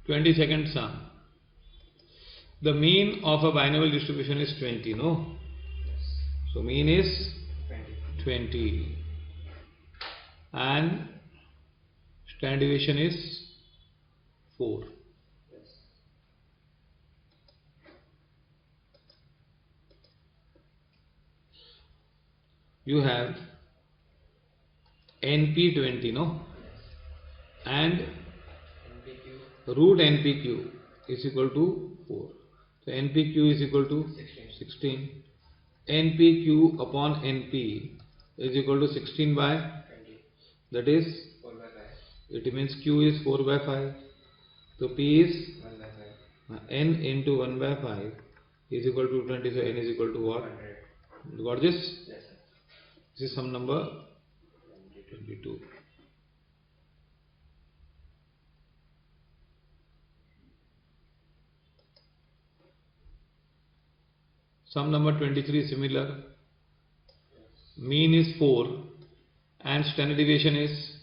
22nd sum. The mean of a binomial distribution is 20, no? So mean is 20 and standard deviation is 4. You have NP 20, no? And root NPQ is equal to 4. So NPQ is equal to 16. NPQ upon NP is equal to 16 by 20. That is 4 by 5. It means Q is 4 by 5. So P is 1 by 5. N into 1 by 5 is equal to 20. So N is equal to what? 100. You got this? Yes, sir. This is sum number 22. Sum number 23 is similar. Mean is 4 and standard deviation is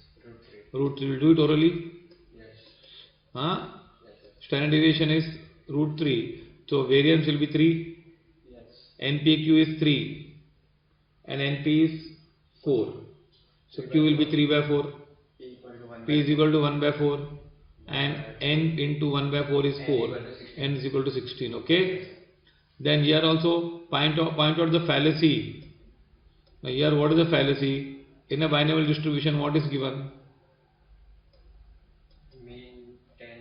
root 3. Will do it orally? Yes. Yes, standard deviation is root 3. So variance will be 3. Yes. NPQ is 3 and NP is 4. So Q will be 3 by 4. P is equal to 1 by 4 and N into 1 by 4 is 4. N is equal to 16. Okay. Then here also point out the fallacy. Now here what is the fallacy? In a binomial distribution what is given?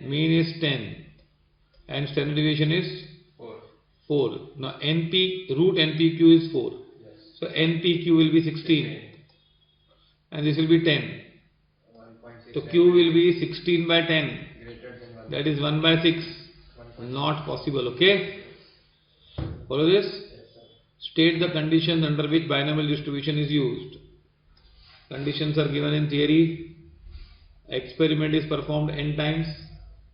Mean is 10 and standard deviation is 4. Now root NPQ is 4. Yes. So NPQ will be 16 and this will be 10. So Q will be 16 by 10. That is 1 by 6. Not possible. Okay. Follow this? Yes, state the conditions under which binomial distribution is used. Conditions are given in theory. Experiment is performed n times.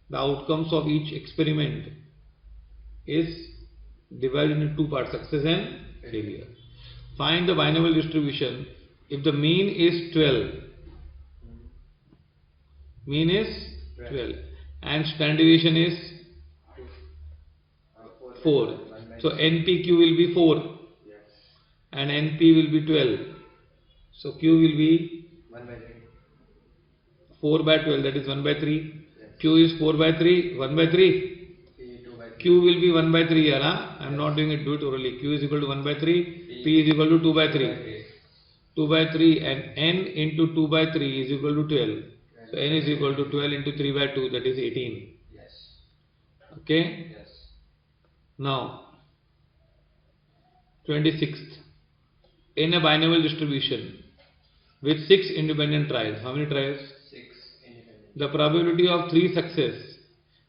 The outcomes of each experiment is divided into two parts, success and failure. Find the binomial distribution if the mean is 12. Mean is 12 and standard deviation is 4. So NPQ will be 4 and NP will be 12. So Q will be 4 by 12, that is 1 by 3. Q is 4 by 3, 1 by 3. Q will be 1 by 3 here. I am not doing it, do it orally. Q is equal to 1 by 3, P is equal to 2 by 3. 2 by 3 and N into 2 by 3 is equal to 12. So N is equal to 12 into 3 by 2, that is 18. Okay. Now 26th. In a binomial distribution with 6 independent trials. How many trials? 6 independent. The probability of 3 success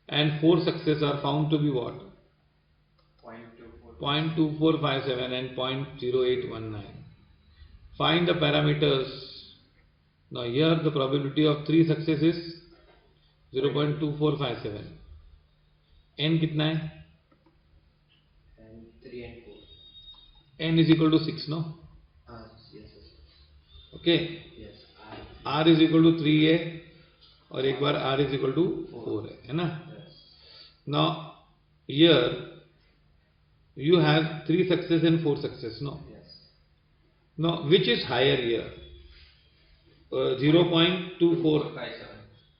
and 4 success are found to be what? 0.2457 and 0.0819. Find the parameters. Now here the probability of 3 success is 0.2457. N कितना है? 3 and 4. N is equal to 6, no? Yes. Okay. Yes. R is equal to 3A और एक बार R is equal to 4 है ना? Yes. Now here you have 3 success and 4 success, no? Yes. Now which is higher here? 0.2457.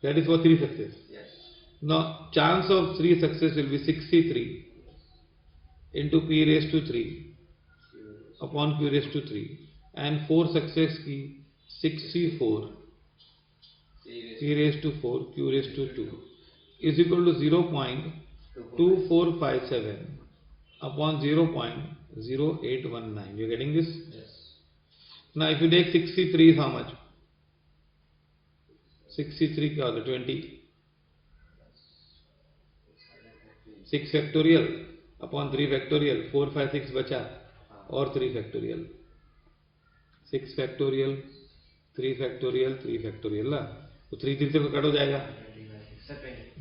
That is for 3 success. Yes. Now chance of 3 success will be 63 into P raised to 3 upon Q raised to 3 and 4 success की 64 P raised to 4 Q raised to 2 is equal to 0.2457 upon 0.0819. You are getting this? Yes. Now if you take 63 is how much? 63 क्या होता है? 20. 6 factorial upon 3 factorial 4 5 6 बचा और 3 factorial 6 factorial 3 factorial 3 factorial ना तो 3 3 से cut हो जाएगा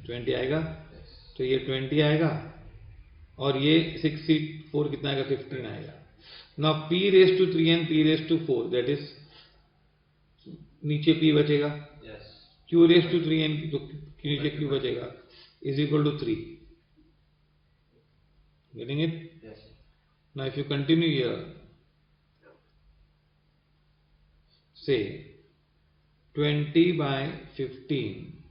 20 आएगा. तो ये 20 आएगा और ये 64 कितना आएगा? 15 आएगा. Now P raised to 3 and P raised to 4 that is नीचे P बचेगा. Q raised to 3 and तो नीचे Q बचेगा. is equal to 3. Getting it? Yes. Now if you continue here, say 20 by 15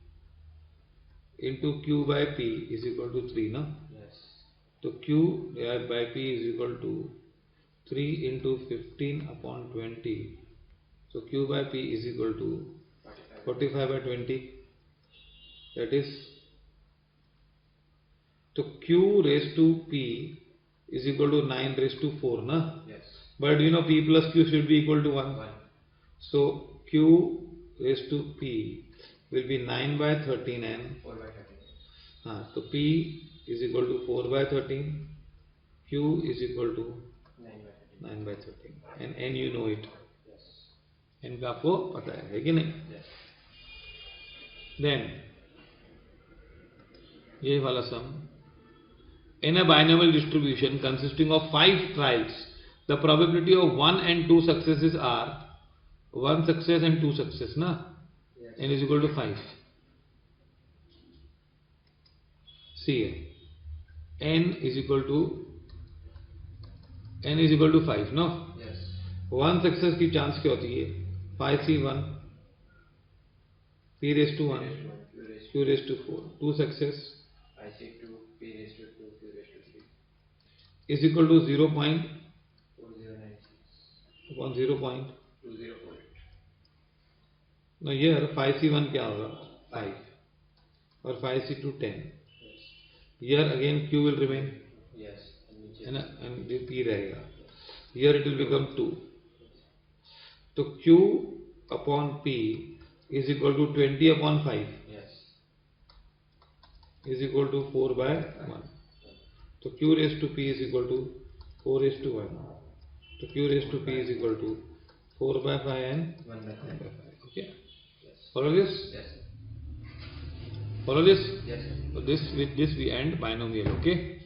into Q by P is equal to 3, no? Yes. So Q divided by P is equal to 3 into 15 upon 20. So Q by P is equal to 45 by 20. That is, so Q raised to P is equal to 9 raised to 4, na? Yes. But you know P plus Q should be equal to 1. 1. So Q raised to P will be 9 by 13 and 4 by 13. so P is equal to 4 by 13, Q is equal to 9 by 13 and N you know it. Yes. N का आपको पता है कि नहीं? Yes. Then ये वाला sum, in a binomial distribution consisting of 5 trials, the probability of 1 and 2 successes are 1 success and 2 success, na? Yes. N is equal to 5. See here, N is equal to 5, no? Yes. 1 success की chance क्या होती है? 5C1 P raised to 1 Q raised to 4. 2 success 5C2 P raised to 2 Q raised to 3 is equal to 0.4096 upon 0.2048. 2048. Now here 5C1 क्या होगा? 5 और 5C2 10. Yes. Here again Q will remain, Yes. है ना, and this P रहेगा. Here it will become 2. So Q upon P is equal to 20 upon 5 Yes. is equal to 4 by 1. So Q raised to P is equal to 4 raised to 1. So Q raised to P is equal to 4 by 5 and 1 by 5. Okay. Yes. Follow this? Yes. Follow this? Yes. So with this we end binomial. Okay.